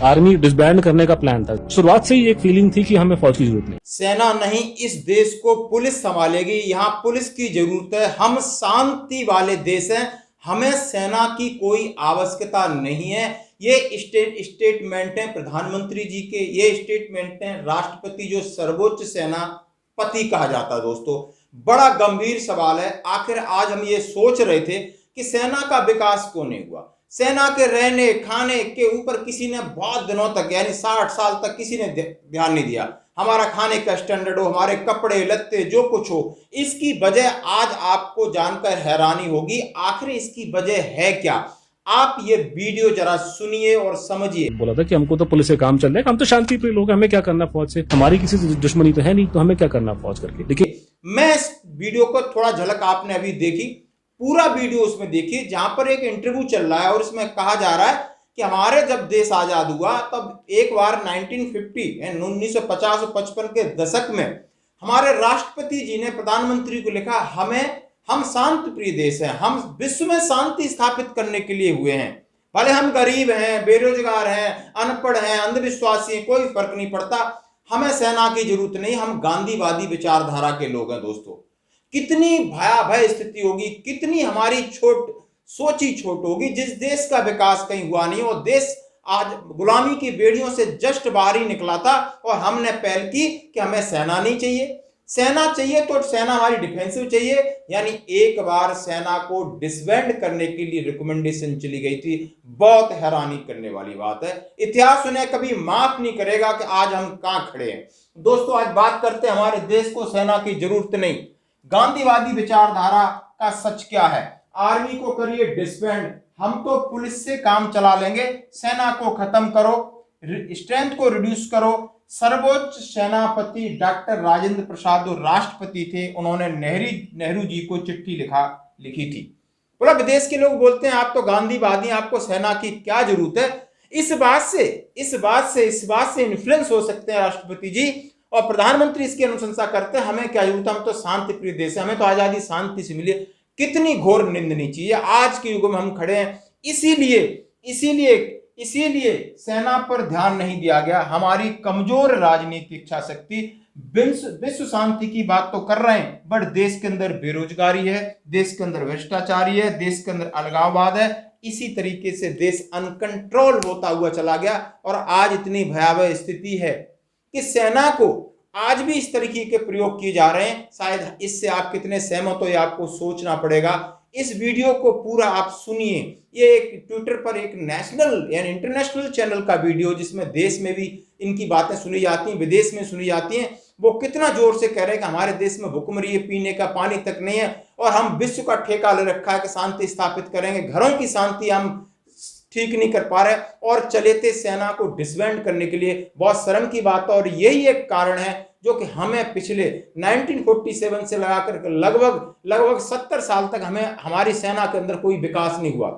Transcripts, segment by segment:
Army disband करने का plan था। शुरुआत से ही एक फीलिंग थी कि हमें फौज की जरूरत नहीं। सेना नहीं, इस देश को पुलिस संभालेगी। यहाँ पुलिस की जरूरत है। हम शांति वाले देश हैं, हमें सेना की कोई आवश्यकता नहीं है। ये स्टेटमेंट है प्रधानमंत्री जी के, ये स्टेटमेंट है राष्ट्रपति जो सर्वोच्च सेनापति कहा जाता है। दोस्तों, बड़ा गंभीर सवाल है। आखिर आज हम ये सोच रहे थे कि सेना का विकास क्यों नहीं हुआ। सेना के रहने खाने के ऊपर किसी ने बहुत दिनों तक, यानी 60 साल तक किसी ने ध्यान नहीं दिया। हमारा खाने का स्टैंडर्ड हो, हमारे कपड़े लत्ते जो कुछ हो, इसकी वजह आज आपको जानकर हैरानी होगी। आखिर इसकी वजह है क्या? आप ये वीडियो जरा सुनिए और समझिए। बोला था कि हमको तो पुलिस से काम चल रहा है, हम तो शांति प्रिय लोग हैं, हमें क्या करना फौज से, हमारी किसी से दुश्मनी तो है नहीं, तो हमें क्या करना फौज करके। देखिए, मैं इस वीडियो को थोड़ा झलक आपने अभी देखी, पूरा वीडियो उसमें देखिए जहां पर एक इंटरव्यू चल रहा है और इसमें कहा जा रहा है कि हमारे जब देश आजाद हुआ तब एक बार 1950 और 55 के दशक में हमारे राष्ट्रपति जी ने प्रधानमंत्री को लिखा, हम शांति प्रिय देश हैं, हम विश्व में शांति स्थापित करने के लिए हुए हैं। भले हम गरीब हैं, बेरोजगार हैं, अनपढ़ हैं, अंधविश्वासी हैं, कोई फर्क नहीं पड़ता, हमें सेना की जरूरत नहीं, हम गांधीवादी विचारधारा के लोग हैं। दोस्तों, कितनी भयावह स्थिति होगी, कितनी हमारी सोची छोट होगी जिस देश का विकास कहीं हुआ नहीं। वो देश आज गुलामी की बेड़ियों से जस्ट बाहर ही निकला था और हमने पहल की कि हमें सेना नहीं चाहिए। सेना चाहिए तो सेना हमारी डिफेंसिव चाहिए, यानी एक बार सेना को डिसबैंड करने के लिए रिकमेंडेशन चली गई थी। बहुत हैरानी करने वाली बात है। इतिहास उन्हें कभी माफ नहीं करेगा कि आज हम कहां खड़े हैं। दोस्तों, आज बात करते हैं हमारे देश को सेना की जरूरत नहीं। गांधीवादी विचारधारा का सच क्या है? आर्मी को करिए डिसबैंड, हम तो पुलिस से काम चला लेंगे, सेना को खत्म करो, स्ट्रेंथ को रिड्यूस करो। सर्वोच्च सेनापति डॉक्टर राजेंद्र प्रसाद जो राष्ट्रपति थे, उन्होंने नेहरू जी को चिट्ठी लिखी थी। बोला, विदेश के लोग बोलते हैं आप तो गांधीवादी, आपको सेना की क्या जरूरत है। इस बात से इन्फ्लुएंस हो सकते हैं राष्ट्रपति जी और प्रधानमंत्री इसकी अनुशंसा करते हैं। हमें क्या जरूरत है, हम तो शांति प्रिय देश है, हमें तो आजादी शांति से मिली। कितनी घोर निंदनीय चीज है। आज के युग में हम खड़े हैं, इसीलिए सेना पर ध्यान नहीं दिया गया। हमारी कमजोर राजनीतिक इच्छा शक्ति, विश्व शांति की बात तो कर रहे हैं, बट देश के अंदर बेरोजगारी है, देश के अंदर भ्रष्टाचारी है, देश के अंदर अलगाववाद है। इसी तरीके से देश अनकंट्रोल होता हुआ चला गया और आज इतनी भयावह स्थिति है कि सेना को आज भी इस तरीके के प्रयोग किए जा रहे हैं। शायद इससे आप कितने सहमत हो, ये आपको सोचना पड़ेगा। इस वीडियो को पूरा आप सुनिए। ये एक ट्विटर पर एक नेशनल यानी इंटरनेशनल चैनल का वीडियो, जिसमें देश में भी इनकी बातें सुनी जाती हैं, विदेश में सुनी जाती हैं। वो कितना जोर से कह रहे हैं कि हमारे देश में भुखमरी है, पीने का पानी तक नहीं है और हम विश्व का ठेका ले रखा है कि शांति स्थापित करेंगे। घरों की शांति हम ठीक नहीं कर पा रहे और चले थे सेना को डिसबैंड करने के लिए। बहुत शर्म की बात है और यही एक कारण है जो कि हमें पिछले 1947 से लगाकर लगभग 70 साल तक हमारी सेना के अंदर कोई विकास नहीं हुआ।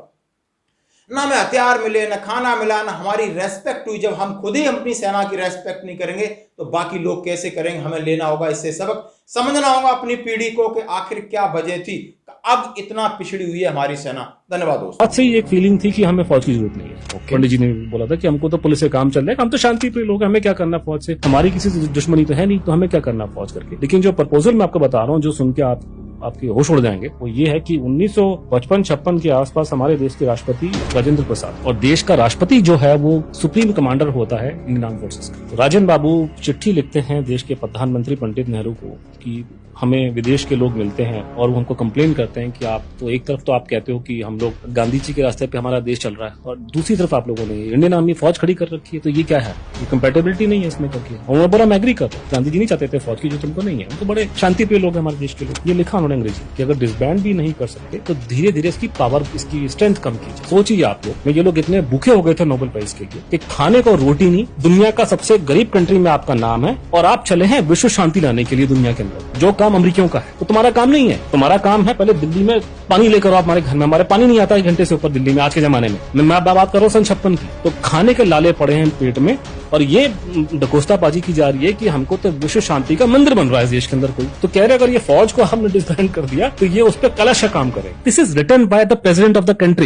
ना हमें हथियार मिले, ना खाना मिला, ना हमारी रेस्पेक्ट हुई। जब हम खुद ही अपनी सेना की रेस्पेक्ट नहीं करेंगे तो बाकी लोग कैसे करेंगे? हमें लेना होगा इससे सबक, समझना होगा अपनी पीढ़ी को कि आखिर क्या वजह थी, अब इतना पिछड़ी हुई है हमारी सेना। धन्यवाद दोस्तों। आज से ही एक फीलिंग थी कि हमें फौज की जरूरत नहीं है। पंडित जी ने बोला था कि हमको तो पुलिस से काम चल रहा है, हम तो शांति प्रिय लोग हैं, हमें क्या करना फौज से, हमारी किसी से दुश्मनी तो है नहीं, तो हमें क्या करना फौज करके। लेकिन जो प्रपोजल मैं आपको बता रहा हूँ, जो सुन के आपके होश उड़ जाएंगे, वो ये है कि 1955-56 के आसपास हमारे देश के राष्ट्रपति राजेंद्र प्रसाद, और देश का राष्ट्रपति जो है वो सुप्रीम कमांडर होता है इंडियन आर्म फोर्सेस का। राजन बाबू चिट्ठी लिखते हैं देश के प्रधानमंत्री पंडित नेहरू को कि हमें विदेश के लोग मिलते हैं और वो हमको कंप्लेन करते हैं कि आप तो एक तरफ तो आप कहते हो कि हम लोग गांधी जी के रास्ते पे हमारा देश चल रहा है और दूसरी तरफ आप लोगों ने इंडियन आर्मी फौज खड़ी कर रखी है, तो ये क्या है? ये कंपेटेबिलिटी नहीं है इसमें करके। और मैं बोला, मैं एग्री करता हूँ, गांधी जी नहीं चाहते थे फौज की जो तुमको नहीं है, हम तो बड़े शांति प्रिय लोग हैं हमारे देश के लोग। ये लिखा उन्होंने अंग्रेजी कि अगर डिसबैंड भी नहीं कर सकते तो धीरे धीरे इसकी पावर, इसकी स्ट्रेंथ कम कीजिए। सोचिए आप लोग, ये लोग इतने भूखे हो गए थे नोबेल प्राइज के लिए कि खाने को रोटी नहीं, दुनिया का सबसे गरीब कंट्री में आपका नाम है और आप चले हैं विश्व शांति लाने के लिए दुनिया के अंदर, जो काम अमेरिकियों का है। तो तुम्हारा काम नहीं है, तुम्हारा काम है पहले दिल्ली में पानी लेकर आओ हमारे घर में। हमारे पानी नहीं आता 1 घंटे से ऊपर दिल्ली में आज के जमाने में। मैं बात कर रहा हूँ सन 56 की। तो खाने के लाले पड़े हैं पेट में और ये डकोस्ताबाजी की जा रही है कि हमको तो विश्व शांति का मंदिर बन रहा है देश के अंदर कोई। तो कह रहे अगर ये फौज को हमने डिसबैंड कर दिया तो ये उस पर कलश काम करे। This is written by the president of the country.